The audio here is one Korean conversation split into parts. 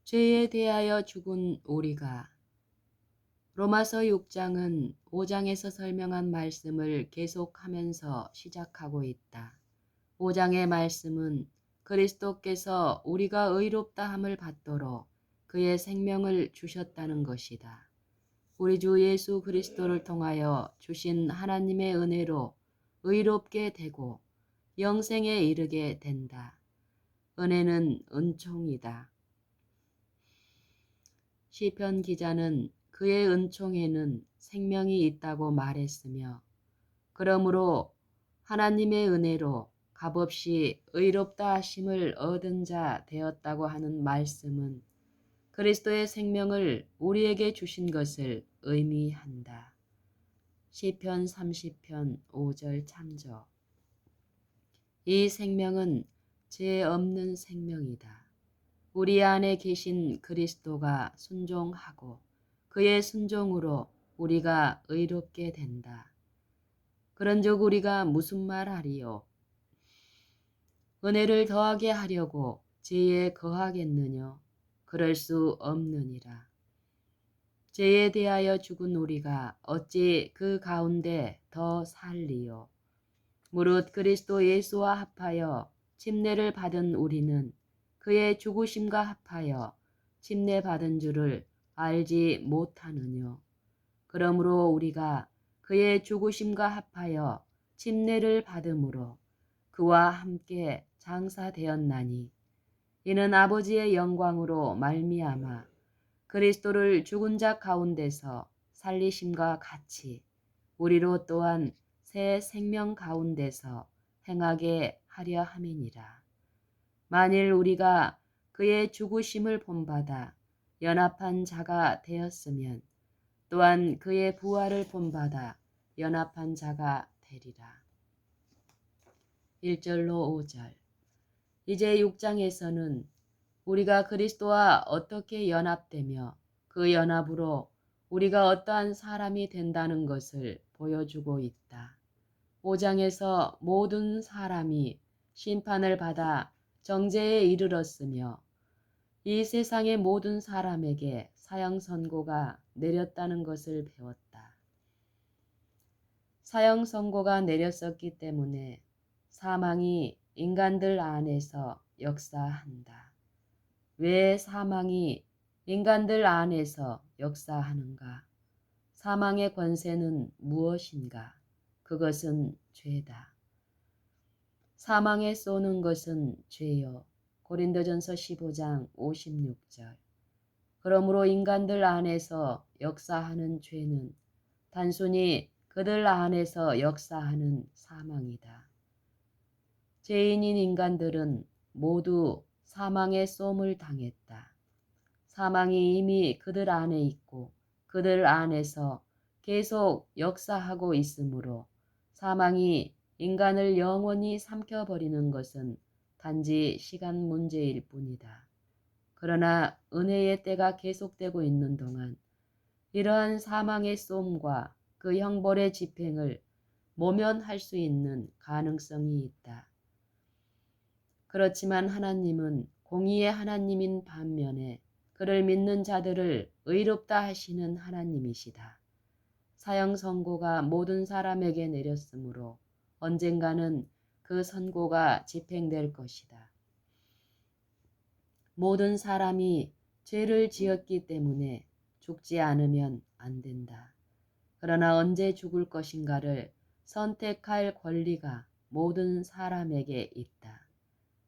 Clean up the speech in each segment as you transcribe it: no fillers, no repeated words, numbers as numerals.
죄에 대하여 죽은 우리가. 로마서 6장은 5장에서 설명한 말씀을 계속하면서 시작하고 있다. 5장의 말씀은 그리스도께서 우리가 의롭다 함을 받도록 그의 생명을 주셨다는 것이다. 우리 주 예수 그리스도를 통하여 주신 하나님의 은혜로 의롭게 되고 영생에 이르게 된다. 은혜는 은총이다. 시편 기자는 그의 은총에는 생명이 있다고 말했으며, 그러므로 하나님의 은혜로 값없이 의롭다 하심을 얻은 자 되었다고 하는 말씀은 그리스도의 생명을 우리에게 주신 것을 의미한다. 시편 30편 5절 참조. 이 생명은 죄 없는 생명이다. 우리 안에 계신 그리스도가 순종하고 그의 순종으로 우리가 의롭게 된다. 그런즉 우리가 무슨 말하리요? 은혜를 더하게 하려고 죄에 거하겠느냐? 그럴 수 없느니라. 죄에 대하여 죽은 우리가 어찌 그 가운데 더 살리요? 무릇 그리스도 예수와 합하여 침례를 받은 우리는 그의 죽으심과 합하여 침례 받은 줄을 알지 못하느뇨. 그러므로 우리가 그의 죽으심과 합하여 침례를 받음으로 그와 함께 장사되었나니, 이는 아버지의 영광으로 말미암아 그리스도를 죽은 자 가운데서 살리심과 같이 우리로 또한 새 생명 가운데서 행하게 하려 함이니라. 만일 우리가 그의 죽으심을 본받아 연합한 자가 되었으면 또한 그의 부활을 본받아 연합한 자가 되리라. 1절로 5절. 이제 6장에서는 우리가 그리스도와 어떻게 연합되며 그 연합으로 우리가 어떠한 사람이 된다는 것을 보여주고 있다. 5장에서 모든 사람이 심판을 받아 정죄에 이르렀으며 이 세상의 모든 사람에게 사형 선고가 내렸다는 것을 배웠다. 사형 선고가 내렸었기 때문에 사망이 인간들 안에서 역사한다. 왜 사망이 인간들 안에서 역사하는가? 사망의 권세는 무엇인가? 그것은 죄다. 사망에 쏘는 것은 죄요. 고린도전서 15장 56절. 그러므로 인간들 안에서 역사하는 죄는 단순히 그들 안에서 역사하는 사망이다. 죄인인 인간들은 모두 사망의 쏘을 당했다. 사망이 이미 그들 안에 있고 그들 안에서 계속 역사하고 있으므로 사망이 인간을 영원히 삼켜버리는 것은 단지 시간 문제일 뿐이다. 그러나 은혜의 때가 계속되고 있는 동안 이러한 사망의 쏘음과 그 형벌의 집행을 모면할 수 있는 가능성이 있다. 그렇지만 하나님은 공의의 하나님인 반면에 그를 믿는 자들을 의롭다 하시는 하나님이시다. 사형 선고가 모든 사람에게 내렸으므로 언젠가는 그 선고가 집행될 것이다. 모든 사람이 죄를 지었기 때문에 죽지 않으면 안 된다. 그러나 언제 죽을 것인가를 선택할 권리가 모든 사람에게 있다.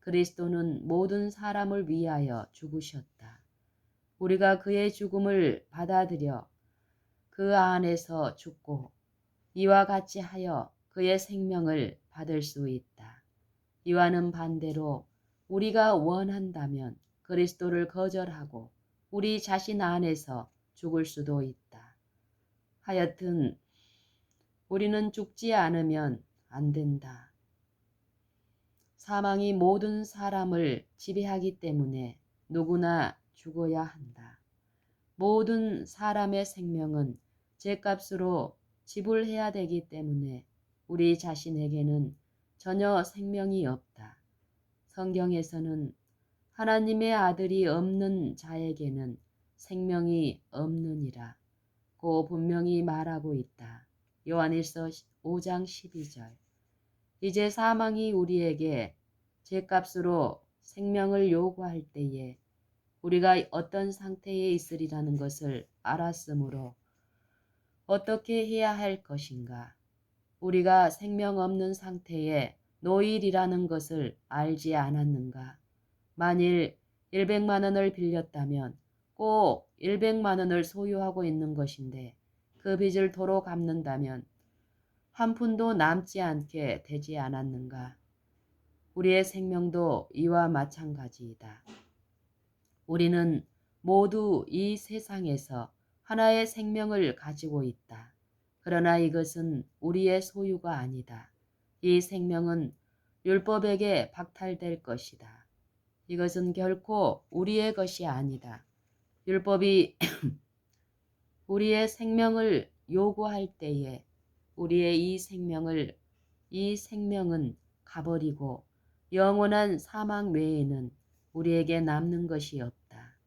그리스도는 모든 사람을 위하여 죽으셨다. 우리가 그의 죽음을 받아들여 그 안에서 죽고 이와 같이 하여 그의 생명을 받을 수 있다. 이와는 반대로 우리가 원한다면 그리스도를 거절하고 우리 자신 안에서 죽을 수도 있다. 하여튼 우리는 죽지 않으면 안 된다. 사망이 모든 사람을 지배하기 때문에 누구나 죽어야 한다. 모든 사람의 생명은 죄값으로 지불해야 되기 때문에 우리 자신에게는 전혀 생명이 없다. 성경에서는 하나님의 아들이 없는 자에게는 생명이 없느니라 고 분명히 말하고 있다. 요한일서 5장 12절. 이제 사망이 우리에게 죄값으로 생명을 요구할 때에 우리가 어떤 상태에 있으리라는 것을 알았으므로 어떻게 해야 할 것인가? 우리가 생명 없는 상태에 노일이라는 것을 알지 않았는가? 만일 100만 원을 빌렸다면 꼭 100만 원을 소유하고 있는 것인데 그 빚을 도로 갚는다면 한 푼도 남지 않게 되지 않았는가? 우리의 생명도 이와 마찬가지이다. 우리는 모두 이 세상에서 하나의 생명을 가지고 있다. 그러나 이것은 우리의 소유가 아니다. 이 생명은 율법에게 박탈될 것이다. 이것은 결코 우리의 것이 아니다. 율법이 우리의 생명을 요구할 때에 우리의 이 생명은 가버리고 영원한 사망 외에는 우리에게 남는 것이 없다.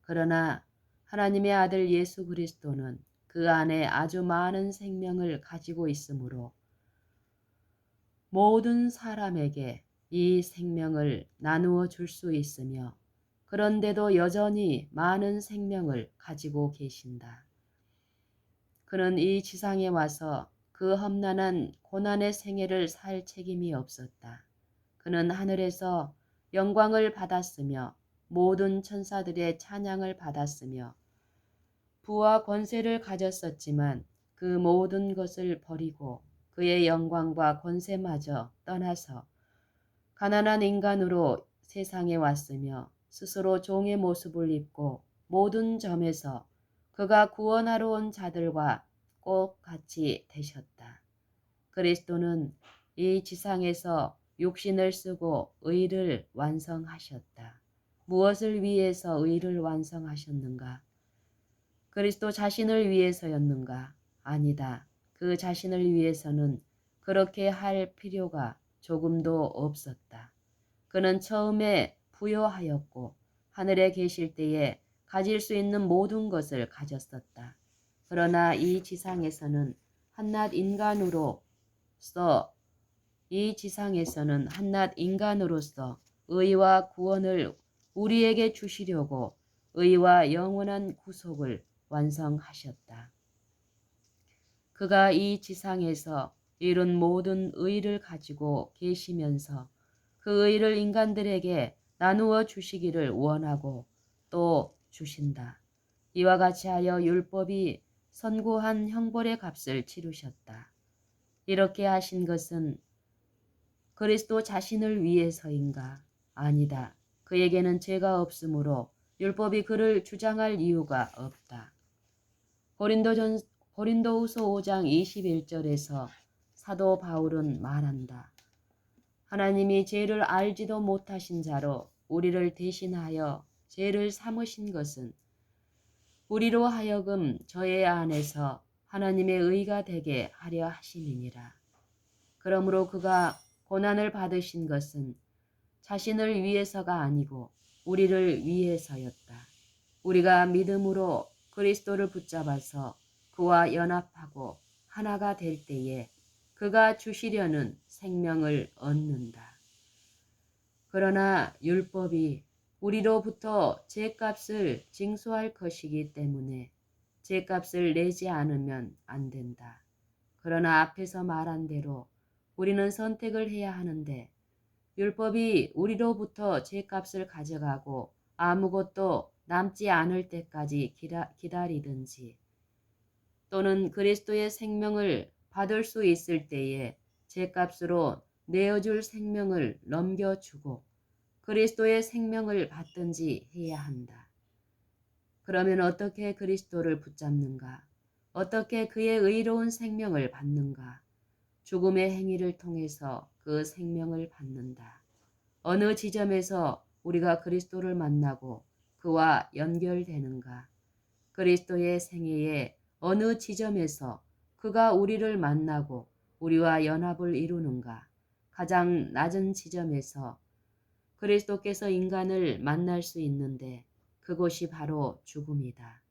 그러나 하나님의 아들 예수 그리스도는 그 안에 아주 많은 생명을 가지고 있으므로 모든 사람에게 이 생명을 나누어 줄 수 있으며 그런데도 여전히 많은 생명을 가지고 계신다. 그는 이 지상에 와서 그 험난한 고난의 생애를 살 책임이 없었다. 그는 하늘에서 영광을 받았으며 모든 천사들의 찬양을 받았으며 부와 권세를 가졌었지만 그 모든 것을 버리고 그의 영광과 권세마저 떠나서 가난한 인간으로 세상에 왔으며 스스로 종의 모습을 입고 모든 점에서 그가 구원하러 온 자들과 꼭 같이 되셨다. 그리스도는 이 지상에서 육신을 쓰고 의를 완성하셨다. 무엇을 위해서 의를 완성하셨는가? 그리스도 자신을 위해서였는가? 아니다. 그 자신을 위해서는 그렇게 할 필요가 조금도 없었다. 그는 처음에 부여하였고 하늘에 계실 때에 가질 수 있는 모든 것을 가졌었다. 그러나 이 지상에서는 한낱 인간으로서 의와 구원을 우리에게 주시려고 의와 영원한 구속을 완성하셨다. 그가 이 지상에서 이룬 모든 의를 가지고 계시면서 그 의를 인간들에게 나누어 주시기를 원하고 또 주신다. 이와 같이 하여 율법이 선고한 형벌의 값을 치르셨다. 이렇게 하신 것은 그리스도 자신을 위해서인가? 아니다. 그에게는 죄가 없으므로 율법이 그를 주장할 이유가 없다. 고린도후서 5장 21절에서 사도 바울은 말한다. 하나님이 죄를 알지도 못하신 자로 우리를 대신하여 죄를 삼으신 것은 우리로 하여금 저의 안에서 하나님의 의가 되게 하려 하심이니라. 그러므로 그가 고난을 받으신 것은 자신을 위해서가 아니고 우리를 위해서였다. 우리가 믿음으로 그리스도를 붙잡아서 그와 연합하고 하나가 될 때에 그가 주시려는 생명을 얻는다. 그러나 율법이 우리로부터 죄값을 징수할 것이기 때문에 죄값을 내지 않으면 안 된다. 그러나 앞에서 말한 대로 우리는 선택을 해야 하는데 율법이 우리로부터 죄값을 가져가고 아무것도 남지 않을 때까지 기다리든지 또는 그리스도의 생명을 받을 수 있을 때에 죄값으로 내어줄 생명을 넘겨주고 그리스도의 생명을 받든지 해야 한다. 그러면 어떻게 그리스도를 붙잡는가? 어떻게 그의 의로운 생명을 받는가? 죽음의 행위를 통해서 그 생명을 받는다. 어느 지점에서 우리가 그리스도를 만나고 그와 연결되는가? 그리스도의 생애의 어느 지점에서 그가 우리를 만나고 우리와 연합을 이루는가? 가장 낮은 지점에서 그리스도께서 인간을 만날 수 있는데 그곳이 바로 죽음이다.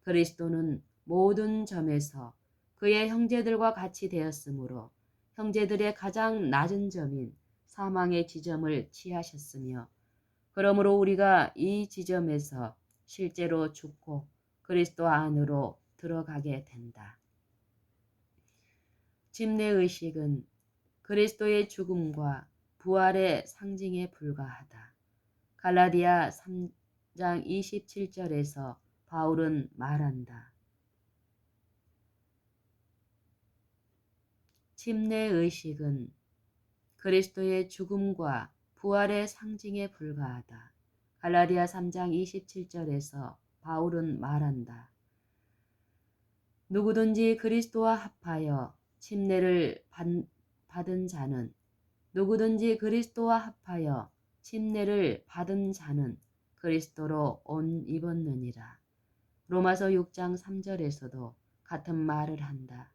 그리스도는 모든 점에서 그의 형제들과 같이 되었으므로 형제들의 가장 낮은 점인 사망의 지점을 취하셨으며 그러므로 우리가 이 지점에서 실제로 죽고 그리스도 안으로 들어가게 된다. 침례의식은 그리스도의 죽음과 부활의 상징에 불과하다. 갈라디아 3장 27절에서 바울은 말한다. 침례의식은 그리스도의 죽음과 부활의 상징에 불과하다. 갈라디아 3장 27절에서 바울은 말한다. 누구든지 그리스도와 합하여 침례를 받은 자는 그리스도로 옷 입었느니라. 로마서 6장 3절에서도 같은 말을 한다.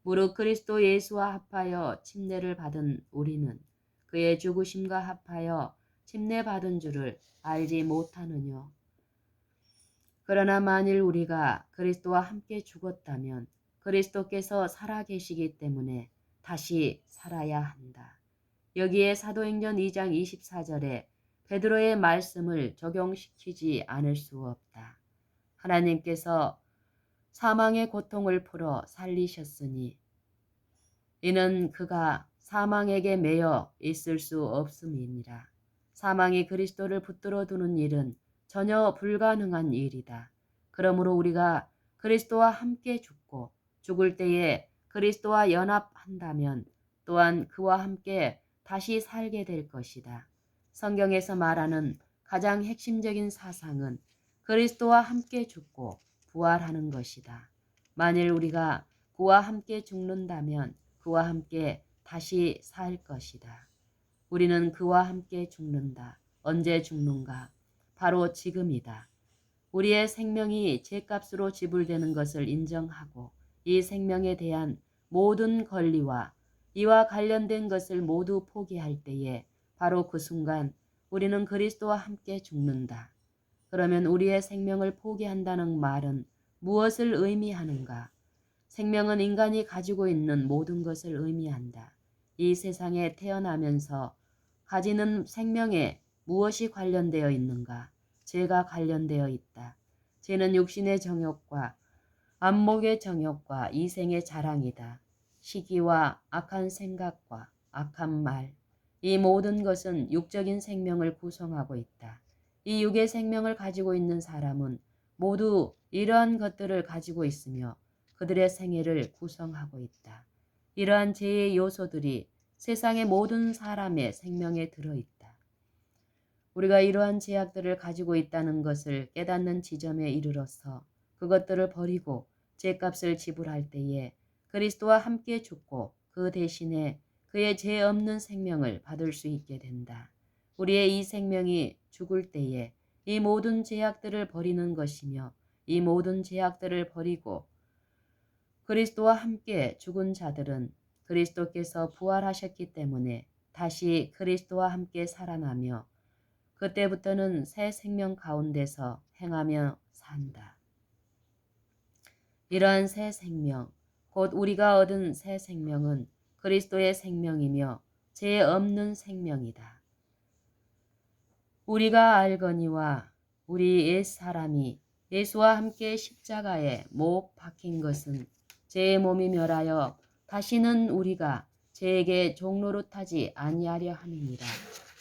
무릇 그리스도 예수와 합하여 침례를 받은 우리는 그의 죽으심과 합하여 침례 받은 줄을 알지 못하느뇨. 그러나 만일 우리가 그리스도와 함께 죽었다면 그리스도께서 살아계시기 때문에 다시 살아야 한다. 여기에 사도행전 2장 24절에 베드로의 말씀을 적용시키지 않을 수 없다. 하나님께서 사망의 고통을 풀어 살리셨으니 이는 그가 사망에게 매여 있을 수 없음이니라. 사망이 그리스도를 붙들어 두는 일은 전혀 불가능한 일이다. 그러므로 우리가 그리스도와 함께 죽고 죽을 때에 그리스도와 연합한다면 또한 그와 함께 다시 살게 될 것이다. 성경에서 말하는 가장 핵심적인 사상은 그리스도와 함께 죽고 부활하는 것이다. 만일 우리가 그와 함께 죽는다면 그와 함께 다시 살 것이다. 우리는 그와 함께 죽는다. 언제 죽는가? 바로 지금이다. 우리의 생명이 죗값으로 지불되는 것을 인정하고 이 생명에 대한 모든 권리와 이와 관련된 것을 모두 포기할 때에 바로 그 순간 우리는 그리스도와 함께 죽는다. 그러면 우리의 생명을 포기한다는 말은 무엇을 의미하는가? 생명은 인간이 가지고 있는 모든 것을 의미한다. 이 세상에 태어나면서 가지는 생명에 무엇이 관련되어 있는가? 죄가 관련되어 있다. 죄는 육신의 정욕과 안목의 정욕과 이생의 자랑이다. 시기와 악한 생각과 악한 말, 이 모든 것은 육적인 생명을 구성하고 있다. 이 육의 생명을 가지고 있는 사람은 모두 이러한 것들을 가지고 있으며 그들의 생애를 구성하고 있다. 이러한 죄의 요소들이 세상의 모든 사람의 생명에 들어있다. 우리가 이러한 죄악들을 가지고 있다는 것을 깨닫는 지점에 이르러서 그것들을 버리고 죄값을 지불할 때에 그리스도와 함께 죽고 그 대신에 그의 죄 없는 생명을 받을 수 있게 된다. 우리의 이 생명이 죽을 때에 이 모든 죄악들을 버리는 것이며 이 모든 죄악들을 버리고 그리스도와 함께 죽은 자들은 그리스도께서 부활하셨기 때문에 다시 그리스도와 함께 살아나며 그때부터는 새 생명 가운데서 행하며 산다. 이러한 새 생명, 곧 우리가 얻은 새 생명은 그리스도의 생명이며 죄 없는 생명이다. 우리가 알거니와 우리 옛사람이 예수와 함께 십자가에 못 박힌 것은 죄의 몸이 멸하여 다시는 우리가 죄에게 종노릇하지 아니하려 함이니라.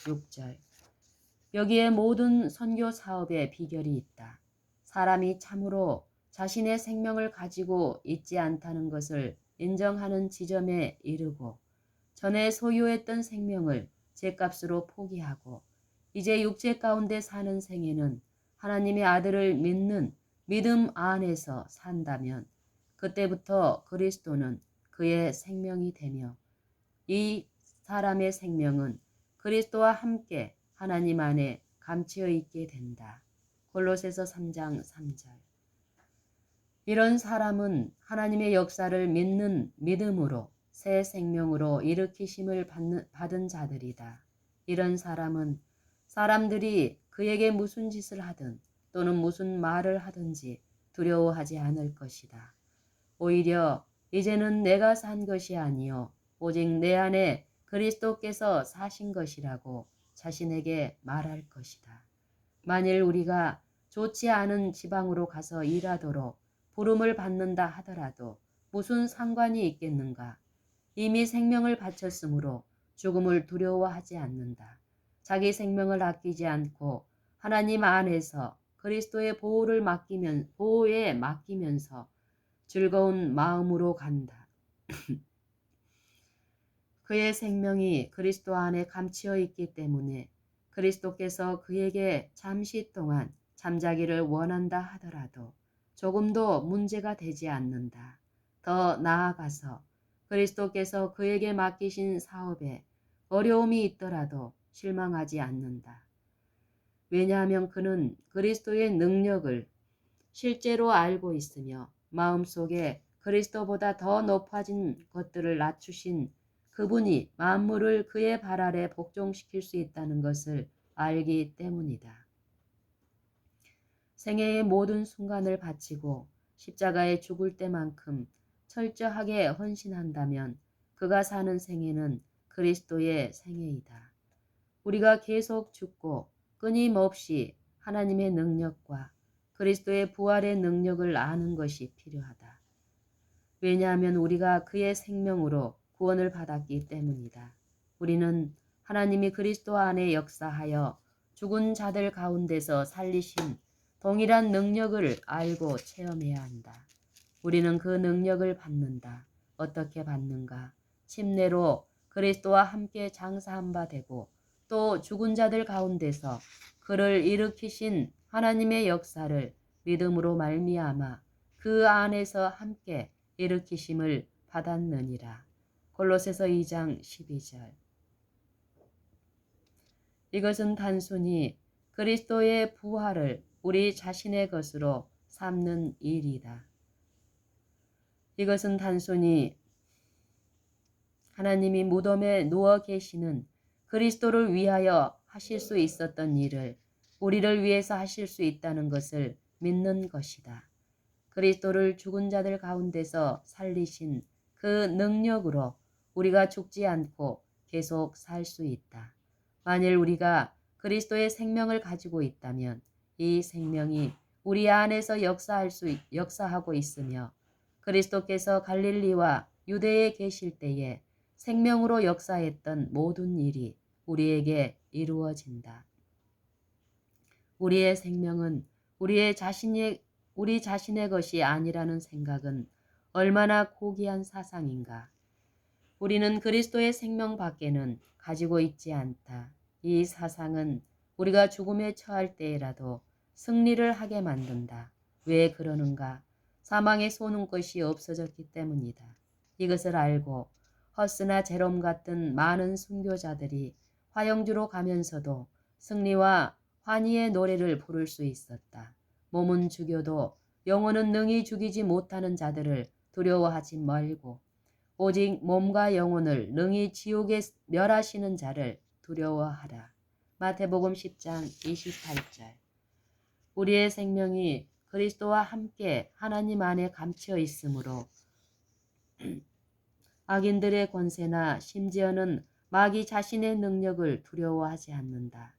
6절. 여기에 모든 선교 사업의 비결이 있다. 사람이 참으로 자신의 생명을 가지고 있지 않다는 것을 인정하는 지점에 이르고 전에 소유했던 생명을 죄값으로 포기하고 이제 육체 가운데 사는 생애는 하나님의 아들을 믿는 믿음 안에서 산다면 그때부터 그리스도는 그의 생명이 되며 이 사람의 생명은 그리스도와 함께 하나님 안에 감추어 있게 된다. 골로새서 3장 3절. 이런 사람은 하나님의 역사를 믿는 믿음으로 새 생명으로 일으키심을 받은 자들이다. 이런 사람은 사람들이 그에게 무슨 짓을 하든 또는 무슨 말을 하든지 두려워하지 않을 것이다. 오히려 이제는 내가 산 것이 아니요 오직 내 안에 그리스도께서 사신 것이라고 자신에게 말할 것이다. 만일 우리가 좋지 않은 지방으로 가서 일하도록 부름을 받는다 하더라도 무슨 상관이 있겠는가? 이미 생명을 바쳤으므로 죽음을 두려워하지 않는다. 자기 생명을 아끼지 않고 하나님 안에서 그리스도의 보호에 맡기면서 즐거운 마음으로 간다. 그의 생명이 그리스도 안에 감추어 있기 때문에 그리스도께서 그에게 잠시 동안 잠자기를 원한다 하더라도 조금도 문제가 되지 않는다. 더 나아가서 그리스도께서 그에게 맡기신 사업에 어려움이 있더라도 실망하지 않는다. 왜냐하면 그는 그리스도의 능력을 실제로 알고 있으며 마음속에 그리스도보다 더 높아진 것들을 낮추신 그분이 만물을 그의 발 아래 복종시킬 수 있다는 것을 알기 때문이다. 생애의 모든 순간을 바치고 십자가에 죽을 때만큼 철저하게 헌신한다면 그가 사는 생애는 그리스도의 생애이다. 우리가 계속 죽고 끊임없이 하나님의 능력과 그리스도의 부활의 능력을 아는 것이 필요하다. 왜냐하면 우리가 그의 생명으로 구원을 받았기 때문이다. 우리는 하나님이 그리스도 안에 역사하여 죽은 자들 가운데서 살리신 동일한 능력을 알고 체험해야 한다. 우리는 그 능력을 받는다. 어떻게 받는가? 침례로 그리스도와 함께 장사한 바 되고 또 죽은 자들 가운데서 그를 일으키신 하나님의 역사를 믿음으로 말미암아 그 안에서 함께 일으키심을 받았느니라. 골로새서 2장 12절. 이것은 단순히 그리스도의 부활을 우리 자신의 것으로 삼는 일이다. 이것은 단순히 하나님이 무덤에 누워 계시는 그리스도를 위하여 하실 수 있었던 일을 우리를 위해서 하실 수 있다는 것을 믿는 것이다. 그리스도를 죽은 자들 가운데서 살리신 그 능력으로 우리가 죽지 않고 계속 살 수 있다. 만일 우리가 그리스도의 생명을 가지고 있다면 이 생명이 우리 안에서 역사하고 있으며 그리스도께서 갈릴리와 유대에 계실 때에 생명으로 역사했던 모든 일이 우리에게 이루어진다. 우리의 생명은 우리 자신의 것이 아니라는 생각은 얼마나 고귀한 사상인가. 우리는 그리스도의 생명 밖에는 가지고 있지 않다. 이 사상은 우리가 죽음에 처할 때라도 승리를 하게 만든다. 왜 그러는가? 사망의 쏘는 것이 없어졌기 때문이다. 이것을 알고 허스나 제롬 같은 많은 순교자들이 화영주로 가면서도 승리와 환희의 노래를 부를 수 있었다. 몸은 죽여도 영혼은 능히 죽이지 못하는 자들을 두려워하지 말고 오직 몸과 영혼을 능히 지옥에 멸하시는 자를 두려워하라. 마태복음 10장 28절. 우리의 생명이 그리스도와 함께 하나님 안에 감추어 있으므로 악인들의 권세나 심지어는 마귀 자신의 능력을 두려워하지 않는다.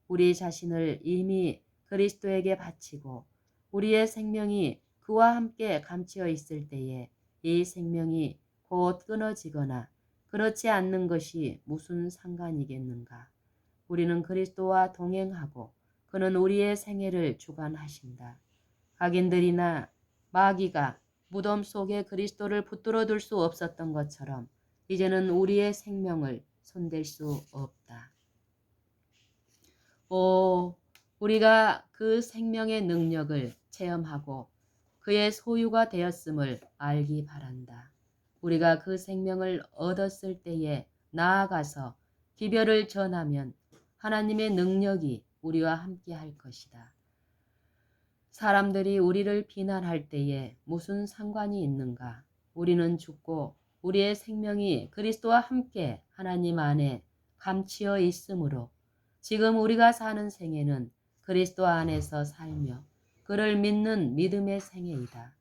우리 자신을 이미 그리스도에게 바치고 우리의 생명이 그와 함께 감추어 있을 때에 이 생명이 곧 끊어지거나 그렇지 않는 것이 무슨 상관이겠는가. 우리는 그리스도와 동행하고 그는 우리의 생애를 주관하신다. 악인들이나 마귀가 무덤 속에 그리스도를 붙들어 둘 수 없었던 것처럼 이제는 우리의 생명을 손댈 수 없다. 우리가 그 생명의 능력을 체험하고 그의 소유가 되었음을 알기 바란다. 우리가 그 생명을 얻었을 때에 나아가서 기별을 전하면 하나님의 능력이 우리와 함께 할 것이다. 사람들이 우리를 비난할 때에 무슨 상관이 있는가? 우리는 죽고 우리의 생명이 그리스도와 함께 하나님 안에 감추어 있으므로 지금 우리가 사는 생애는 그리스도 안에서 살며 그를 믿는 믿음의 생애이다.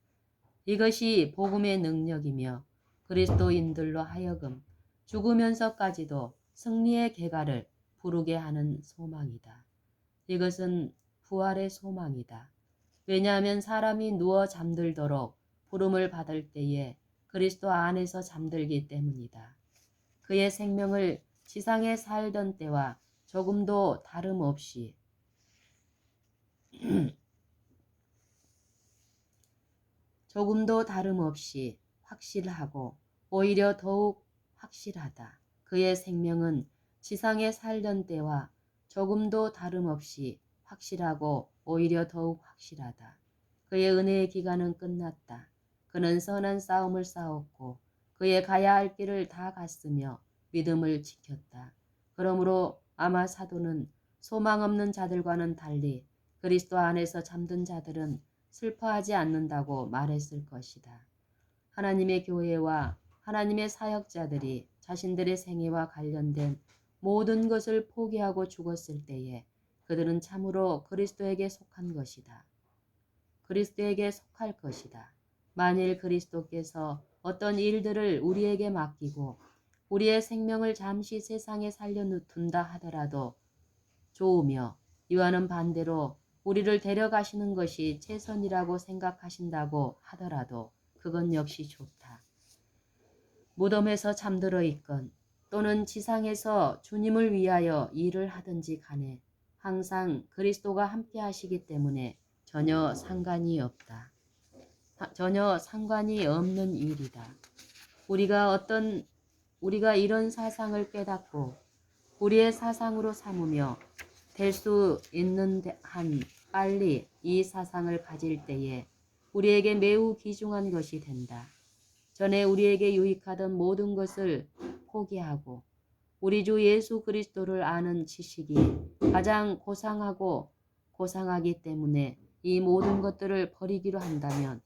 이것이 복음의 능력이며 그리스도인들로 하여금 죽으면서까지도 승리의 계가를 부르게 하는 소망이다. 이것은 부활의 소망이다. 왜냐하면 사람이 누워 잠들도록 부름을 받을 때에 그리스도 안에서 잠들기 때문이다. 그의 생명을 지상에 살던 때와 조금도 다름없이 확실하고 오히려 더욱 확실하다. 그의 생명은 지상에 살던 때와 조금도 다름없이 확실하고 오히려 더욱 확실하다. 그의 은혜의 기간은 끝났다. 그는 선한 싸움을 싸웠고 그의 가야 할 길을 다 갔으며 믿음을 지켰다. 그러므로 아마 사도는 소망 없는 자들과는 달리 그리스도 안에서 잠든 자들은 슬퍼하지 않는다고 말했을 것이다. 하나님의 교회와 하나님의 사역자들이 자신들의 생애와 관련된 모든 것을 포기하고 죽었을 때에 그들은 참으로 그리스도에게 속한 것이다. 그리스도에게 속할 것이다. 만일 그리스도께서 어떤 일들을 우리에게 맡기고 우리의 생명을 잠시 세상에 살려둔다 하더라도 좋으며 이와는 반대로 우리를 데려가시는 것이 최선이라고 생각하신다고 하더라도 그건 역시 좋다. 무덤에서 잠들어 있건 또는 지상에서 주님을 위하여 일을 하든지 간에 항상 그리스도가 함께 하시기 때문에 전혀 상관이 없는 일이다. 우리가 이런 사상을 깨닫고 우리의 사상으로 삼으며 될 수 있는 한 빨리 이 사상을 가질 때에 우리에게 매우 귀중한 것이 된다. 전에 우리에게 유익하던 모든 것을 포기하고 우리 주 예수 그리스도를 아는 지식이 가장 고상하기 때문에 이 모든 것들을 버리기로 한다면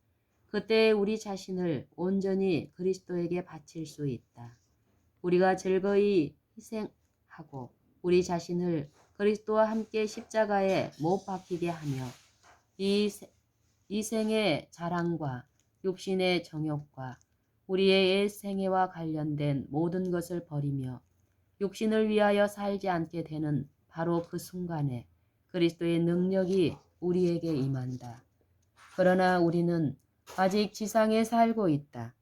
그때 우리 자신을 온전히 그리스도에게 바칠 수 있다. 우리가 즐거이 희생하고 우리 자신을 그리스도와 함께 십자가에 못 박히게 하며 이 생의 자랑과 육신의 정욕과 우리의 옛 생애와 관련된 모든 것을 버리며 육신을 위하여 살지 않게 되는 바로 그 순간에 그리스도의 능력이 우리에게 임한다. 그러나 우리는 아직 지상에 살고 있다.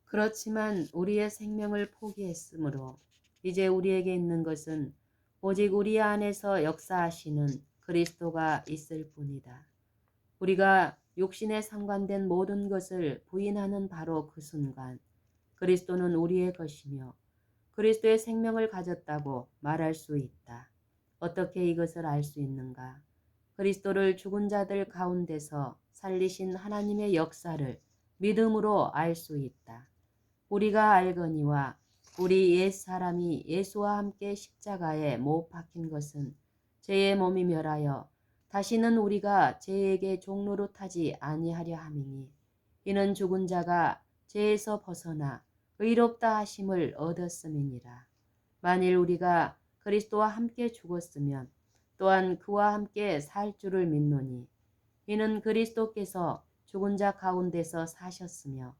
그렇지만 우리의 생명을 포기했으므로 이제 우리에게 있는 것은 오직 우리 안에서 역사하시는 그리스도가 있을 뿐이다. 우리가 육신에 상관된 모든 것을 부인하는 바로 그 순간 그리스도는 우리의 것이며 그리스도의 생명을 가졌다고 말할 수 있다. 어떻게 이것을 알 수 있는가? 그리스도를 죽은 자들 가운데서 살리신 하나님의 역사를 믿음으로 알 수 있다. 우리가 알거니와 우리 옛사람이 예수와 함께 십자가에 못 박힌 것은 죄의 몸이 멸하여 다시는 우리가 죄에게 종로로 타지 아니하려 함이니 이는 죽은 자가 죄에서 벗어나 의롭다 하심을 얻었음이니라. 만일 우리가 그리스도와 함께 죽었으면 또한 그와 함께 살 줄을 믿노니 이는 그리스도께서 죽은 자 가운데서 사셨으며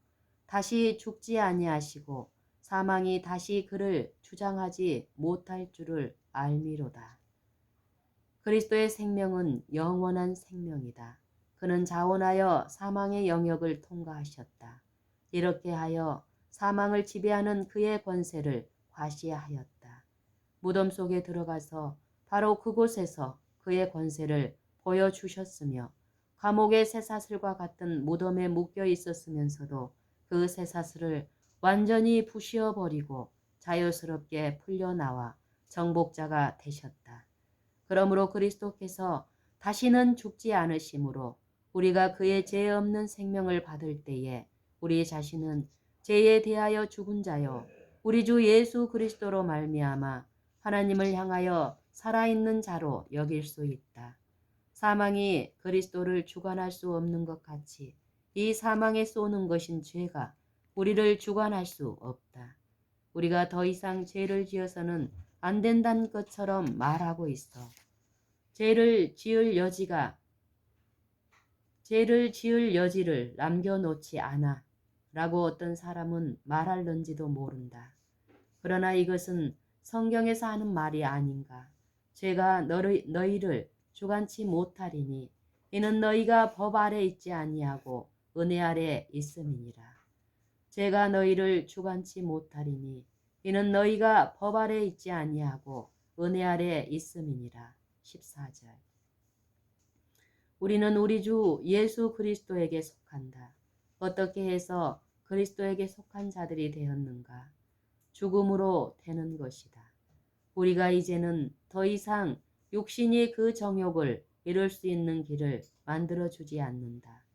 다시 죽지 아니하시고 사망이 다시 그를 주장하지 못할 줄을 알미로다. 그리스도의 생명은 영원한 생명이다. 그는 자원하여 사망의 영역을 통과하셨다. 이렇게 하여 사망을 지배하는 그의 권세를 과시하였다. 무덤 속에 들어가서 바로 그곳에서 그의 권세를 보여주셨으며 감옥의 쇠사슬과 같은 무덤에 묶여 있었으면서도 그 쇠사슬을 완전히 부시어버리고 자유스럽게 풀려나와 정복자가 되셨다. 그러므로 그리스도께서 다시는 죽지 않으심으로 우리가 그의 죄 없는 생명을 받을 때에 우리 자신은 죄에 대하여 죽은 자요 우리 주 예수 그리스도로 말미암아 하나님을 향하여 살아있는 자로 여길 수 있다. 사망이 그리스도를 주관할 수 없는 것 같이 이 사망에 쏘는 것인 죄가 우리를 주관할 수 없다. 우리가 더 이상 죄를 지어서는 안 된다는 것처럼 말하고 있어. 죄를 지을 여지를 남겨놓지 않아 라고 어떤 사람은 말할는지도 모른다. 그러나 이것은 성경에서 하는 말이 아닌가. 죄가 너희를 주관치 못하리니 이는 너희가 법 아래 있지 아니하고 은혜 아래 있음이니라. 죄가 너희를 주관치 못하리니 이는 너희가 법 아래 있지 아니하고 은혜 아래 있음이니라. 14절. 우리는 우리 주 예수 그리스도에게 속한다. 어떻게 해서 그리스도에게 속한 자들이 되었는가? 죽음으로 되는 것이다. 우리가 이제는 더 이상 육신이 그 정욕을 이룰 수 있는 길을 만들어주지 않는다.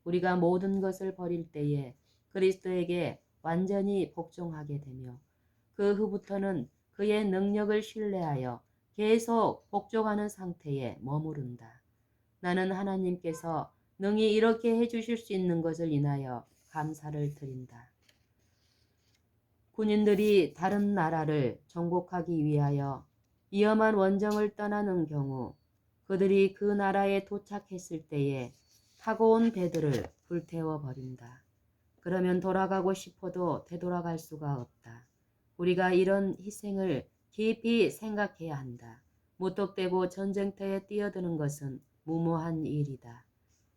우리가 모든 것을 버릴 때에 그리스도에게 완전히 복종하게 되며 그 후부터는 그의 능력을 신뢰하여 계속 복종하는 상태에 머무른다. 나는 하나님께서 능히 이렇게 해주실 수 있는 것을 인하여 감사를 드린다. 군인들이 다른 나라를 정복하기 위하여 위험한 원정을 떠나는 경우 그들이 그 나라에 도착했을 때에 타고 온 배들을 불태워 버린다. 그러면 돌아가고 싶어도 되돌아갈 수가 없다. 우리가 이런 희생을 깊이 생각해야 한다. 무턱대고 전쟁터에 뛰어드는 것은 무모한 일이다.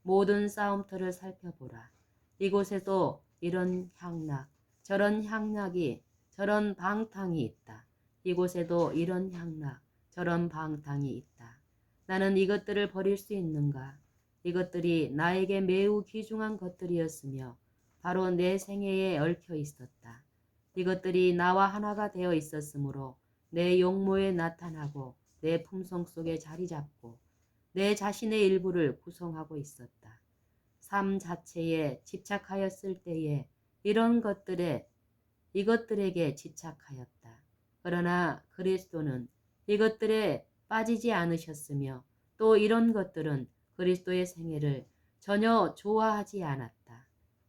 모든 싸움터를 살펴보라. 이곳에도 이런 향락, 저런 향락이, 저런 방탕이 있다. 이곳에도 이런 향락, 저런 방탕이 있다. 나는 이것들을 버릴 수 있는가? 이것들이 나에게 매우 귀중한 것들이었으며 바로 내 생애에 얽혀 있었다. 이것들이 나와 하나가 되어 있었으므로 내 용모에 나타나고 내 품성 속에 자리 잡고 내 자신의 일부를 구성하고 있었다. 삶 자체에 집착하였을 때에 이것들에게 집착하였다. 그러나 그리스도는 이것들에 빠지지 않으셨으며 또 이런 것들은 그리스도의 생애를 전혀 좋아하지 않았다.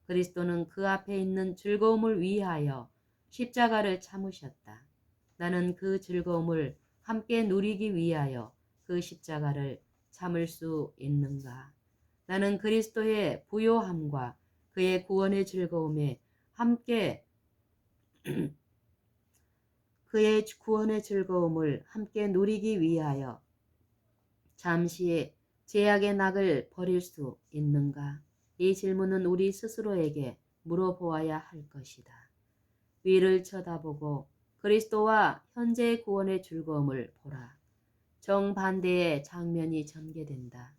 그리스도는 그 앞에 있는 즐거움을 위하여 십자가를 참으셨다. 나는 그 즐거움을 함께 누리기 위하여 그 십자가를 참을 수 있는가? 나는 그리스도의 부요함과 그의 구원의 즐거움에 함께 그의 구원의 즐거움을 함께 누리기 위하여 잠시 제약의 낙을 버릴 수 있는가? 이 질문은 우리 스스로에게 물어보아야 할 것이다. 위를 쳐다보고 그리스도와 현재의 구원의 즐거움을 보라. 정반대의 장면이 전개된다.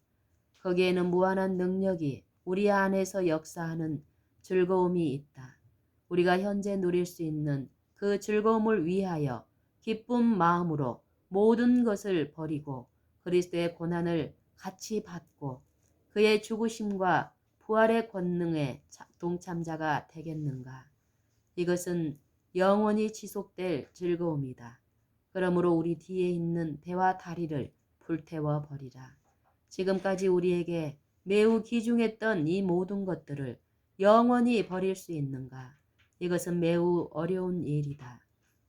거기에는 무한한 능력이 우리 안에서 역사하는 즐거움이 있다. 우리가 현재 누릴 수 있는 그 즐거움을 위하여 기쁜 마음으로 모든 것을 버리고 그리스도의 고난을 같이 받고 그의 죽으심과 부활의 권능에 동참자가 되겠는가? 이것은 영원히 지속될 즐거움이다. 그러므로 우리 뒤에 있는 배와 다리를 불태워 버리라. 지금까지 우리에게 매우 귀중했던 이 모든 것들을 영원히 버릴 수 있는가? 이것은 매우 어려운 일이다.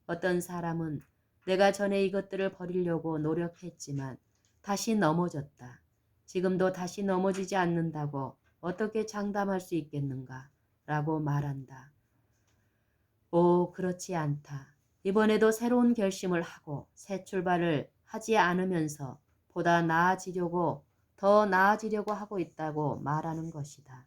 어떤 사람은 내가 전에 이것들을 버리려고 노력했지만 다시 넘어졌다. 지금도 다시 넘어지지 않는다고 어떻게 장담할 수 있겠는가? 라고 말한다. 오, 그렇지 않다. 이번에도 새로운 결심을 하고 새 출발을 하지 않으면서 더 나아지려고 하고 있다고 말하는 것이다.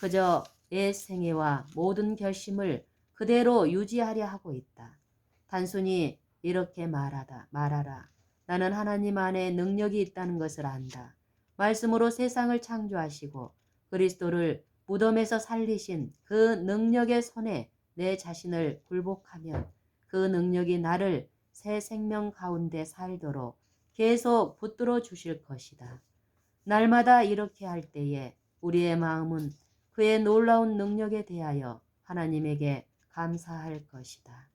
그저 옛 생애와 모든 결심을 그대로 유지하려 하고 있다. 단순히 이렇게 말하라. 나는 하나님 안에 능력이 있다는 것을 안다. 말씀으로 세상을 창조하시고 그리스도를 무덤에서 살리신 그 능력의 손에 내 자신을 굴복하면 그 능력이 나를 새 생명 가운데 살도록 계속 붙들어 주실 것이다. 날마다 이렇게 할 때에 우리의 마음은 그의 놀라운 능력에 대하여 하나님에게 감사할 것이다.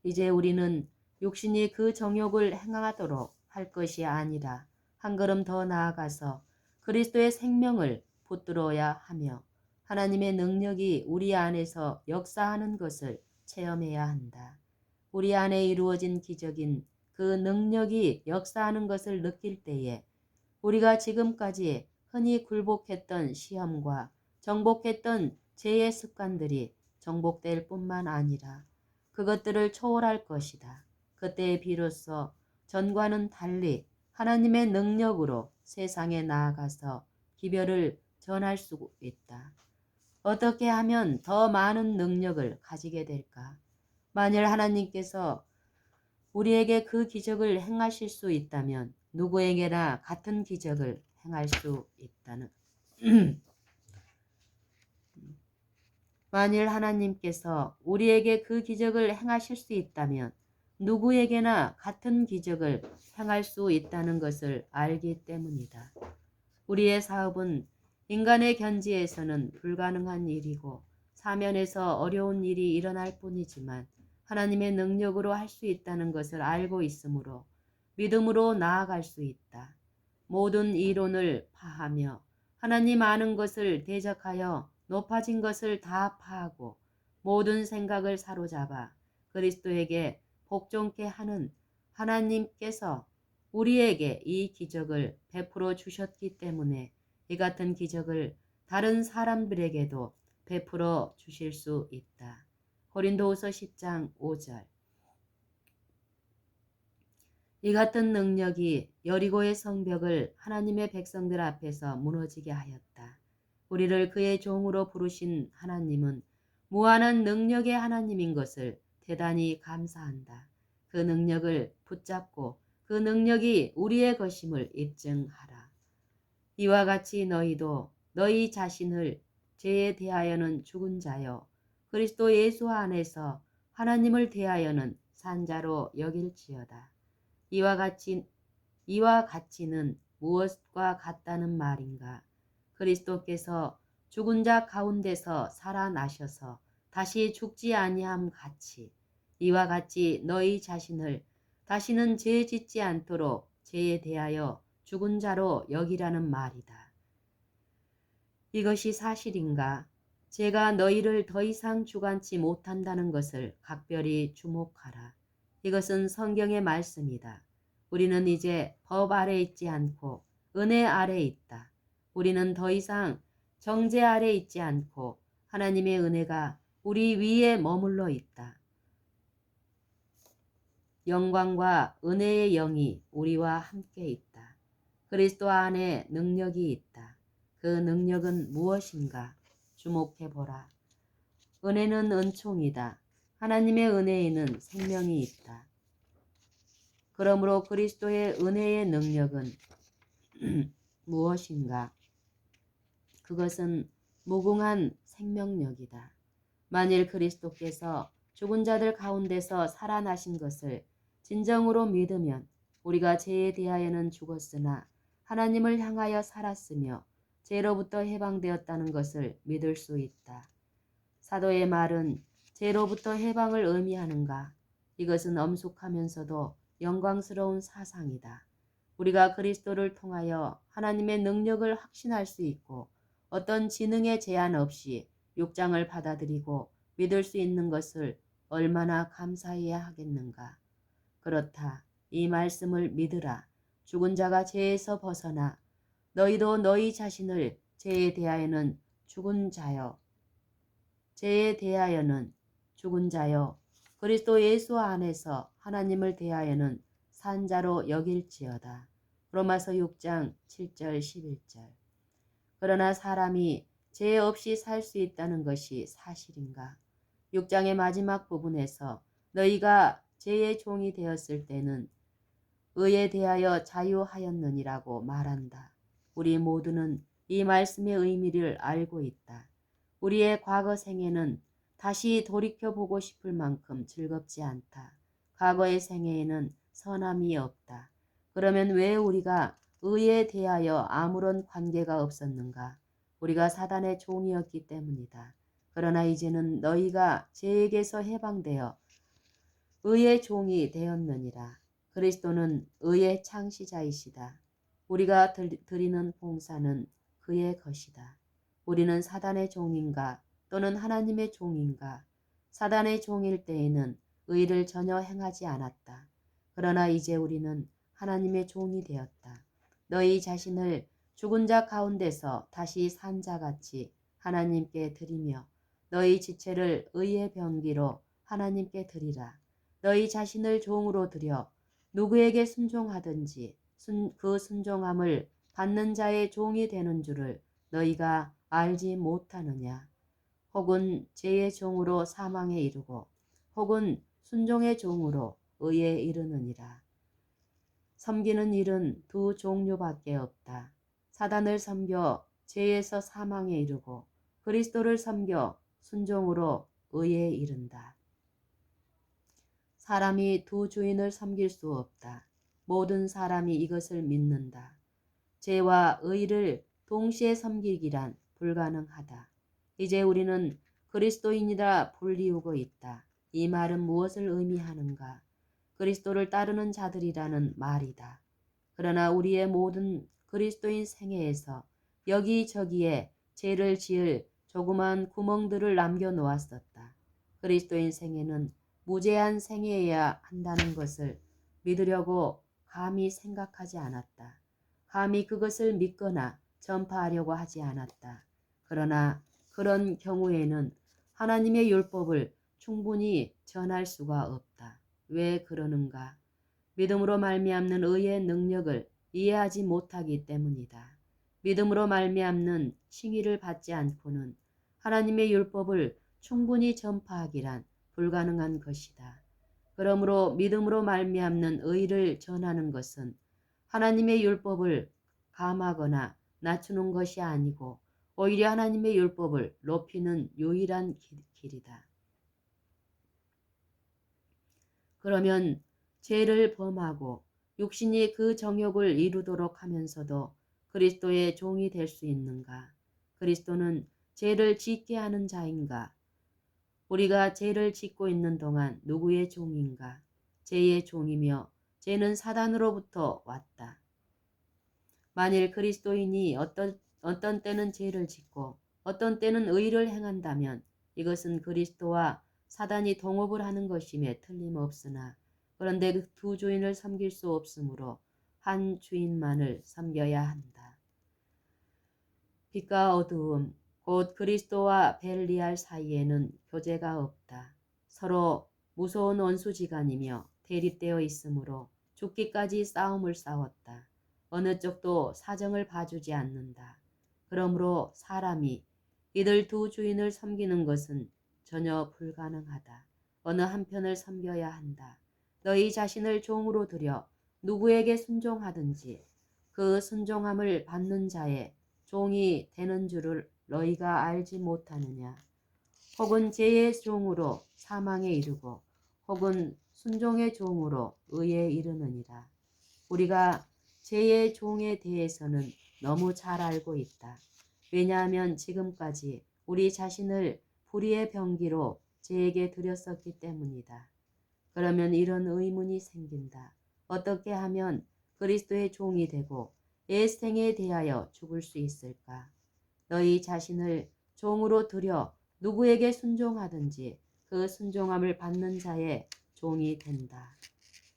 이제 우리는 육신이 그 정욕을 행하도록 할 것이 아니라 한 걸음 더 나아가서 그리스도의 생명을 붙들어야 하며 하나님의 능력이 우리 안에서 역사하는 것을 체험해야 한다. 우리 안에 이루어진 기적인 그 능력이 역사하는 것을 느낄 때에 우리가 지금까지 흔히 굴복했던 시험과 정복했던 죄의 습관들이 정복될 뿐만 아니라 그것들을 초월할 것이다. 그때 비로소 전과는 달리 하나님의 능력으로 세상에 나아가서 기별을 전할 수 있다. 어떻게 하면 더 많은 능력을 가지게 될까? 만일 하나님께서 우리에게 그 기적을 행하실 수 있다면 누구에게나 같은 기적을 행할 수 있다는 만일 하나님께서 우리에게 그 기적을 행하실 수 있다면 누구에게나 같은 기적을 행할 수 있다는 것을 알기 때문이다. 우리의 사업은 인간의 견지에서는 불가능한 일이고 사면에서 어려운 일이 일어날 뿐이지만 하나님의 능력으로 할 수 있다는 것을 알고 있으므로 믿음으로 나아갈 수 있다. 모든 이론을 파하며 하나님 아는 것을 대적하여 높아진 것을 다 파하고 모든 생각을 사로잡아 그리스도에게 복종케 하는 하나님께서 우리에게 이 기적을 베풀어 주셨기 때문에 이 같은 기적을 다른 사람들에게도 베풀어 주실 수 있다. 고린도후서 10장 5절. 이 같은 능력이 여리고의 성벽을 하나님의 백성들 앞에서 무너지게 하였다. 우리를 그의 종으로 부르신 하나님은 무한한 능력의 하나님인 것을 대단히 감사한다. 그 능력을 붙잡고 그 능력이 우리의 것임을 입증하라. 이와 같이 너희도 너희 자신을 죄에 대하여는 죽은 자요 그리스도 예수 안에서 하나님을 대하여는 산 자로 여길지어다. 이와 같이는 무엇과 같다는 말인가? 그리스도께서 죽은 자 가운데서 살아나셔서 다시 죽지 아니함 같이 이와 같이 너희 자신을 다시는 죄 짓지 않도록 죄에 대하여 죽은 자로 여기라는 말이다. 이것이 사실인가? 제가 너희를 더 이상 주관치 못한다는 것을 각별히 주목하라. 이것은 성경의 말씀이다. 우리는 이제 법 아래 있지 않고 은혜 아래 있다. 우리는 더 이상 정죄 아래 있지 않고 하나님의 은혜가 우리 위에 머물러 있다. 영광과 은혜의 영이 우리와 함께 있다. 그리스도 안에 능력이 있다. 그 능력은 무엇인가? 주목해보라. 은혜는 은총이다. 하나님의 은혜에는 생명이 있다. 그러므로 그리스도의 은혜의 능력은 무엇인가? 그것은 무궁한 생명력이다. 만일 그리스도께서 죽은 자들 가운데서 살아나신 것을 진정으로 믿으면 우리가 죄에 대하여는 죽었으나 하나님을 향하여 살았으며 죄로부터 해방되었다는 것을 믿을 수 있다. 사도의 말은 죄로부터 해방을 의미하는가? 이것은 엄숙하면서도 영광스러운 사상이다. 우리가 그리스도를 통하여 하나님의 능력을 확신할 수 있고 어떤 지능의 제한 없이 육장을 받아들이고 믿을 수 있는 것을 얼마나 감사해야 하겠는가. 그렇다. 이 말씀을 믿으라. 죽은 자가 죄에서 벗어나 너희도 너희 자신을 죄에 대하여는 죽은 자여 그리스도 예수 안에서 하나님을 대하여는 산 자로 여길지어다. 로마서 6장 7절 11절. 그러나 사람이 죄 없이 살 수 있다는 것이 사실인가? 6장의 마지막 부분에서 너희가 죄의 종이 되었을 때는 의에 대하여 자유하였느니라고 말한다. 우리 모두는 이 말씀의 의미를 알고 있다. 우리의 과거 생애는 다시 돌이켜보고 싶을 만큼 즐겁지 않다. 과거의 생애에는 선함이 없다. 그러면 왜 우리가 의에 대하여 아무런 관계가 없었는가? 우리가 사단의 종이었기 때문이다. 그러나 이제는 너희가 죄에게서 해방되어 의의 종이 되었느니라. 그리스도는 의의 창시자이시다. 우리가 드리는 봉사는 그의 것이다. 우리는 사단의 종인가 또는 하나님의 종인가? 사단의 종일 때에는 의를 전혀 행하지 않았다. 그러나 이제 우리는 하나님의 종이 되었다. 너희 자신을 죽은 자 가운데서 다시 산 자같이 하나님께 드리며 너희 지체를 의의 병기로 하나님께 드리라. 너희 자신을 종으로 드려 누구에게 순종하든지 그 순종함을 받는 자의 종이 되는 줄을 너희가 알지 못하느냐. 혹은 죄의 종으로 사망에 이르고 혹은 순종의 종으로 의에 이르느니라. 섬기는 일은 두 종류밖에 없다. 사단을 섬겨 죄에서 사망에 이르고 그리스도를 섬겨 순종으로 의에 이른다. 사람이 두 주인을 섬길 수 없다. 모든 사람이 이것을 믿는다. 죄와 의를 동시에 섬기기란 불가능하다. 이제 우리는 그리스도인이라 불리우고 있다. 이 말은 무엇을 의미하는가? 그리스도를 따르는 자들이라는 말이다. 그러나 우리의 모든 그리스도인 생애에서 여기저기에 죄를 지을 조그만 구멍들을 남겨놓았었다. 그리스도인 생애는 무죄한 생애여야 한다는 것을 믿으려고 감히 생각하지 않았다. 감히 그것을 믿거나 전파하려고 하지 않았다. 그러나 그런 경우에는 하나님의 율법을 충분히 전할 수가 없다. 왜 그러는가? 믿음으로 말미암는 의의 능력을 이해하지 못하기 때문이다. 믿음으로 말미암는 칭의를 받지 않고는 하나님의 율법을 충분히 전파하기란 불가능한 것이다. 그러므로 믿음으로 말미암는 의를 전하는 것은 하나님의 율법을 감하거나 낮추는 것이 아니고 오히려 하나님의 율법을 높이는 유일한 길이다. 그러면 죄를 범하고 육신이 그 정욕을 이루도록 하면서도 그리스도의 종이 될 수 있는가? 그리스도는 죄를 짓게 하는 자인가? 우리가 죄를 짓고 있는 동안 누구의 종인가? 죄의 종이며 죄는 사단으로부터 왔다. 만일 그리스도인이 어떤 때는 죄를 짓고 어떤 때는 의를 행한다면 이것은 그리스도와 사단이 동업을 하는 것임에 틀림없으나 그런데 그 두 주인을 섬길 수 없으므로 한 주인만을 섬겨야 한다. 빛과 어두움, 곧 그리스도와 벨리알 사이에는 교제가 없다. 서로 무서운 원수지간이며 대립되어 있으므로 죽기까지 싸움을 싸웠다. 어느 쪽도 사정을 봐주지 않는다. 그러므로 사람이 이들 두 주인을 섬기는 것은 전혀 불가능하다. 어느 한편을 섬겨야 한다. 너희 자신을 종으로 들여 누구에게 순종하든지 그 순종함을 받는 자의 종이 되는 줄을 너희가 알지 못하느냐. 혹은 죄의 종으로 사망에 이르고 혹은 순종의 종으로 의에 이르느니라. 우리가 죄의 종에 대해서는 너무 잘 알고 있다. 왜냐하면 지금까지 우리 자신을 불의의 병기로 죄에게 드렸었기 때문이다. 그러면 이런 의문이 생긴다. 어떻게 하면 그리스도의 종이 되고 옛 생에 대하여 죽을 수 있을까? 너희 자신을 종으로 들여 누구에게 순종하든지 그 순종함을 받는 자의 종이 된다.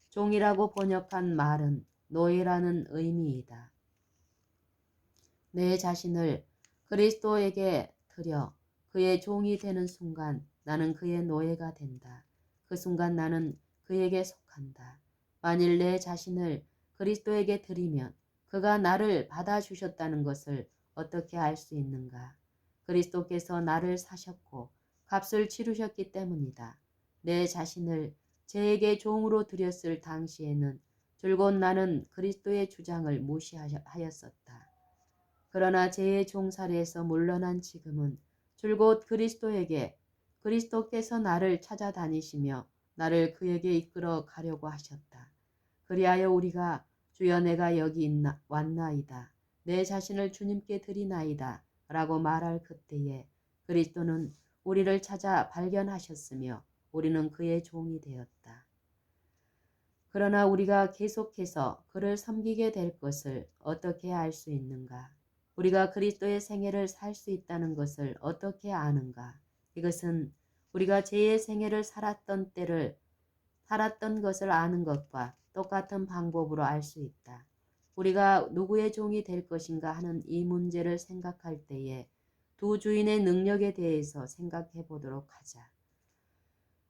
종이라고 번역한 말은 노예라는 의미이다. 내 자신을 그리스도에게 드려 그의 종이 되는 순간 나는 그의 노예가 된다. 그 순간 나는 그에게 속한다. 만일 내 자신을 그리스도에게 드리면 그가 나를 받아주셨다는 것을 어떻게 알 수 있는가? 그리스도께서 나를 사셨고 값을 치르셨기 때문이다. 내 자신을 죄에게 종으로 드렸을 당시에는 줄곧 나는 그리스도의 주장을 무시하였었다. 그러나 죄의 종살이에서 물러난 지금은 줄곧 그리스도께서 나를 찾아다니시며 나를 그에게 이끌어 가려고 하셨다. 그리하여 우리가 주여 내가 여기 왔나이다. 내 자신을 주님께 드리나이다. 라고 말할 그때에 그리스도는 우리를 찾아 발견하셨으며 우리는 그의 종이 되었다. 그러나 우리가 계속해서 그를 섬기게 될 것을 어떻게 알 수 있는가? 우리가 그리스도의 생애를 살 수 있다는 것을 어떻게 아는가? 이것은 우리가 죄의 생애를 살았던 때를 살았던 것을 아는 것과 똑같은 방법으로 알 수 있다. 우리가 누구의 종이 될 것인가 하는 이 문제를 생각할 때에 두 주인의 능력에 대해서 생각해 보도록 하자.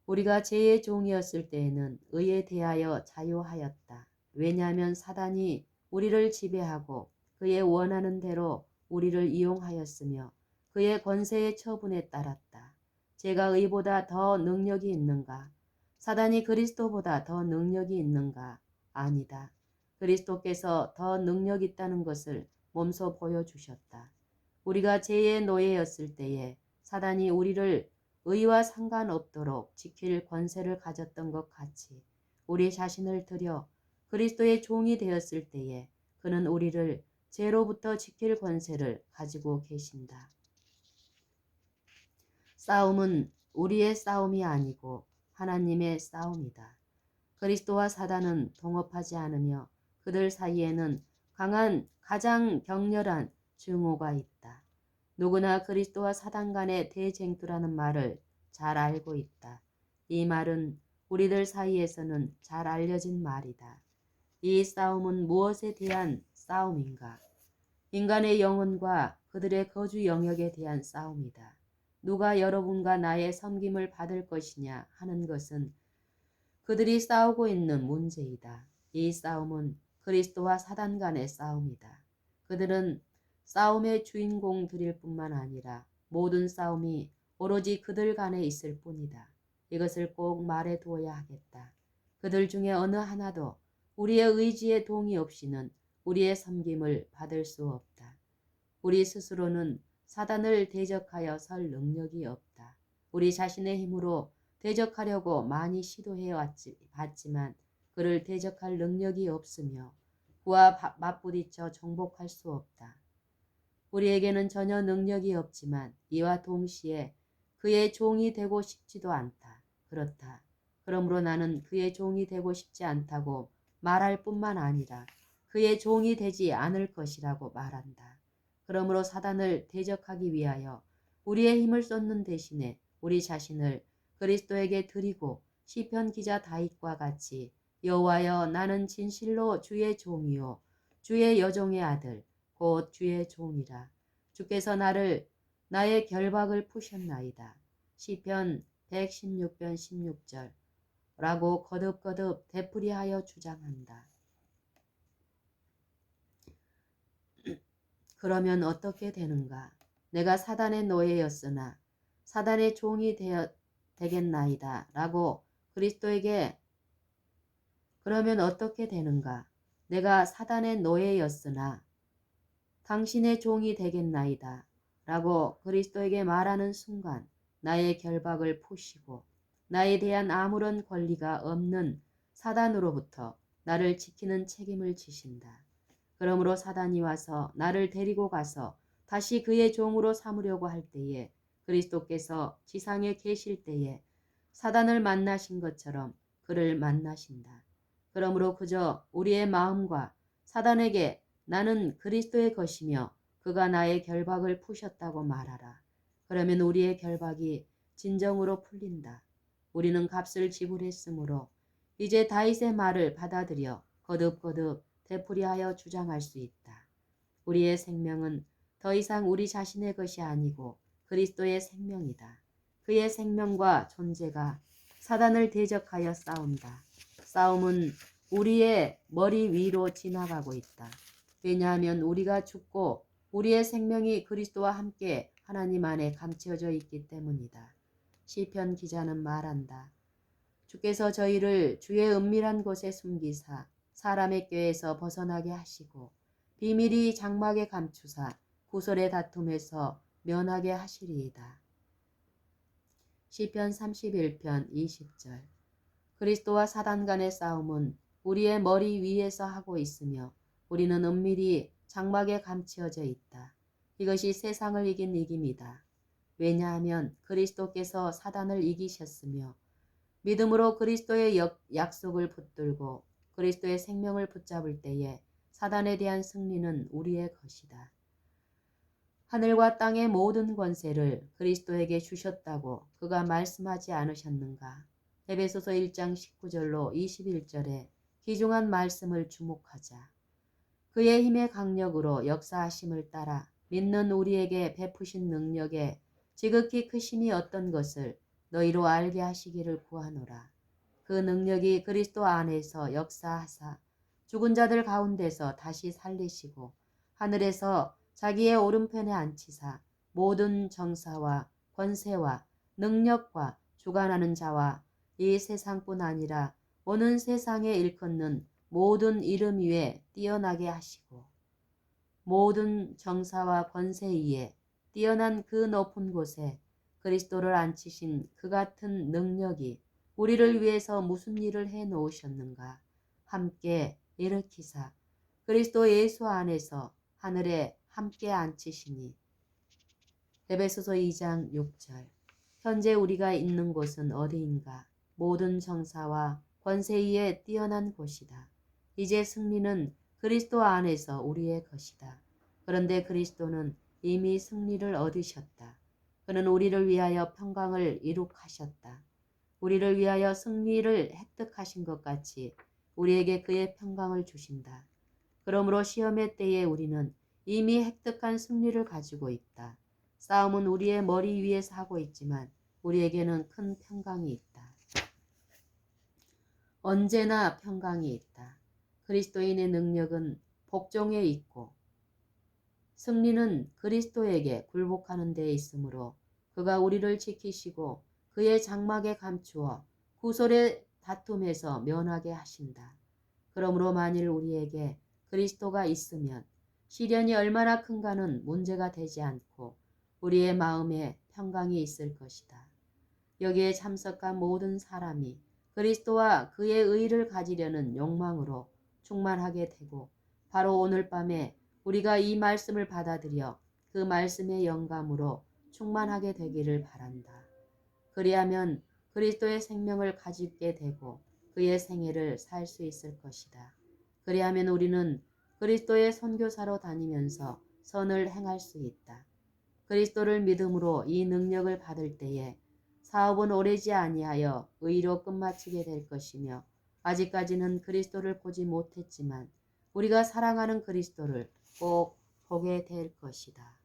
우리가 죄의 종이었을 때에는 의에 대하여 자유하였다. 왜냐하면 사단이 우리를 지배하고 그의 원하는 대로 우리를 이용하였으며 그의 권세의 처분에 따랐다. 죄가 의보다 더 능력이 있는가? 사단이 그리스도보다 더 능력이 있는가? 아니다. 그리스도께서 더 능력 있다는 것을 몸소 보여주셨다. 우리가 죄의 노예였을 때에 사단이 우리를 의와 상관없도록 지킬 권세를 가졌던 것 같이 우리 자신을 들여 그리스도의 종이 되었을 때에 그는 우리를 죄로부터 지킬 권세를 가지고 계신다. 싸움은 우리의 싸움이 아니고 하나님의 싸움이다. 그리스도와 사단은 동업하지 않으며 그들 사이에는 가장 격렬한 증오가 있다. 누구나 그리스도와 사단 간의 대쟁투라는 말을 잘 알고 있다. 이 말은 우리들 사이에서는 잘 알려진 말이다. 이 싸움은 무엇에 대한 싸움인가? 인간의 영혼과 그들의 거주 영역에 대한 싸움이다. 누가 여러분과 나의 섬김을 받을 것이냐 하는 것은 그들이 싸우고 있는 문제이다. 이 싸움은 그리스도와 사단 간의 싸움이다. 그들은 싸움의 주인공들일 뿐만 아니라 모든 싸움이 오로지 그들 간에 있을 뿐이다. 이것을 꼭 말해 두어야 하겠다. 그들 중에 어느 하나도 우리의 의지에 동의 없이는 우리의 섬김을 받을 수 없다. 우리 스스로는 사단을 대적하여 설 능력이 없다. 우리 자신의 힘으로 대적하려고 많이 시도해 봤지만 그를 대적할 능력이 없으며 그와 맞부딪혀 정복할 수 없다. 우리에게는 전혀 능력이 없지만 이와 동시에 그의 종이 되고 싶지도 않다. 그렇다. 그러므로 나는 그의 종이 되고 싶지 않다고 말할 뿐만 아니라 그의 종이 되지 않을 것이라고 말한다. 그러므로 사단을 대적하기 위하여 우리의 힘을 쏟는 대신에 우리 자신을 그리스도에게 드리고 시편 기자 다윗과 같이 여호와여 나는 진실로 주의 종이요 주의 여종의 아들 곧 주의 종이라. 주께서 나의 결박을 푸셨나이다. 시편 116편 16절 라고 거듭거듭 되풀이하여 주장한다. 그러면 어떻게 되는가? 내가 사단의 노예였으나 사단의 종이 되겠나이다. 라고 그리스도에게 그러면 어떻게 되는가? 내가 사단의 노예였으나 당신의 종이 되겠나이다. 라고 그리스도에게 말하는 순간 나의 결박을 푸시고 나에 대한 아무런 권리가 없는 사단으로부터 나를 지키는 책임을 지신다. 그러므로 사단이 와서 나를 데리고 가서 다시 그의 종으로 삼으려고 할 때에 그리스도께서 지상에 계실 때에 사단을 만나신 것처럼 그를 만나신다. 그러므로 그저 우리의 마음과 사단에게 나는 그리스도의 것이며 그가 나의 결박을 푸셨다고 말하라. 그러면 우리의 결박이 진정으로 풀린다. 우리는 값을 지불했으므로 이제 다윗의 말을 받아들여 거듭거듭 되풀이하여 주장할 수 있다. 우리의 생명은 더 이상 우리 자신의 것이 아니고 그리스도의 생명이다. 그의 생명과 존재가 사단을 대적하여 싸운다. 싸움은 우리의 머리 위로 지나가고 있다. 왜냐하면 우리가 죽고 우리의 생명이 그리스도와 함께 하나님 안에 감춰져 있기 때문이다. 시편 기자는 말한다. 주께서 저희를 주의 은밀한 곳에 숨기사 사람의 꾀에서 벗어나게 하시고 비밀이 장막에 감추사 구설의 다툼에서 면하게 하시리이다. 시편 31편 20절. 그리스도와 사단 간의 싸움은 우리의 머리 위에서 하고 있으며 우리는 은밀히 장막에 감추어져 있다. 이것이 세상을 이긴 이김이다. 왜냐하면 그리스도께서 사단을 이기셨으며 믿음으로 그리스도의 약속을 붙들고 그리스도의 생명을 붙잡을 때에 사단에 대한 승리는 우리의 것이다. 하늘과 땅의 모든 권세를 그리스도에게 주셨다고 그가 말씀하지 않으셨는가? 에베소서 1장 19절로 21절에 기중한 말씀을 주목하자. 그의 힘의 강력으로 역사하심을 따라 믿는 우리에게 베푸신 능력에 지극히 크심이 어떤 것을 너희로 알게 하시기를 구하노라. 그 능력이 그리스도 안에서 역사하사 죽은 자들 가운데서 다시 살리시고 하늘에서 자기의 오른편에 앉히사 모든 정사와 권세와 능력과 주관하는 자와 이 세상뿐 아니라 오는 세상에 일컫는 모든 이름 위에 뛰어나게 하시고 모든 정사와 권세 위에 뛰어난 그 높은 곳에 그리스도를 앉히신 그 같은 능력이 우리를 위해서 무슨 일을 해 놓으셨는가 함께 일으키사 그리스도 예수 안에서 하늘에 함께 앉히시니. 에베소서 2장 6절. 현재 우리가 있는 곳은 어디인가? 모든 정사와 권세 위에 뛰어난 곳이다. 이제 승리는 그리스도 안에서 우리의 것이다. 그런데 그리스도는 이미 승리를 얻으셨다. 그는 우리를 위하여 평강을 이룩하셨다. 우리를 위하여 승리를 획득하신 것 같이 우리에게 그의 평강을 주신다. 그러므로 시험의 때에 우리는 이미 획득한 승리를 가지고 있다. 싸움은 우리의 머리 위에서 하고 있지만 우리에게는 큰 평강이 있다. 언제나 평강이 있다. 그리스도인의 능력은 복종에 있고 승리는 그리스도에게 굴복하는 데 있으므로 그가 우리를 지키시고 그의 장막에 감추어 구솔의 다툼에서 면하게 하신다. 그러므로 만일 우리에게 그리스도가 있으면 시련이 얼마나 큰가는 문제가 되지 않고 우리의 마음에 평강이 있을 것이다. 여기에 참석한 모든 사람이 그리스도와 그의 의를 가지려는 욕망으로 충만하게 되고 바로 오늘 밤에 우리가 이 말씀을 받아들여 그 말씀의 영감으로 충만하게 되기를 바란다. 그리하면 그리스도의 생명을 가지게 되고 그의 생애를 살 수 있을 것이다. 그리하면 우리는 그리스도의 선교사로 다니면서 선을 행할 수 있다. 그리스도를 믿음으로 이 능력을 받을 때에 사업은 오래지 아니하여 의로 끝마치게 될 것이며 아직까지는 그리스도를 보지 못했지만 우리가 사랑하는 그리스도를 꼭 보게 될 것이다.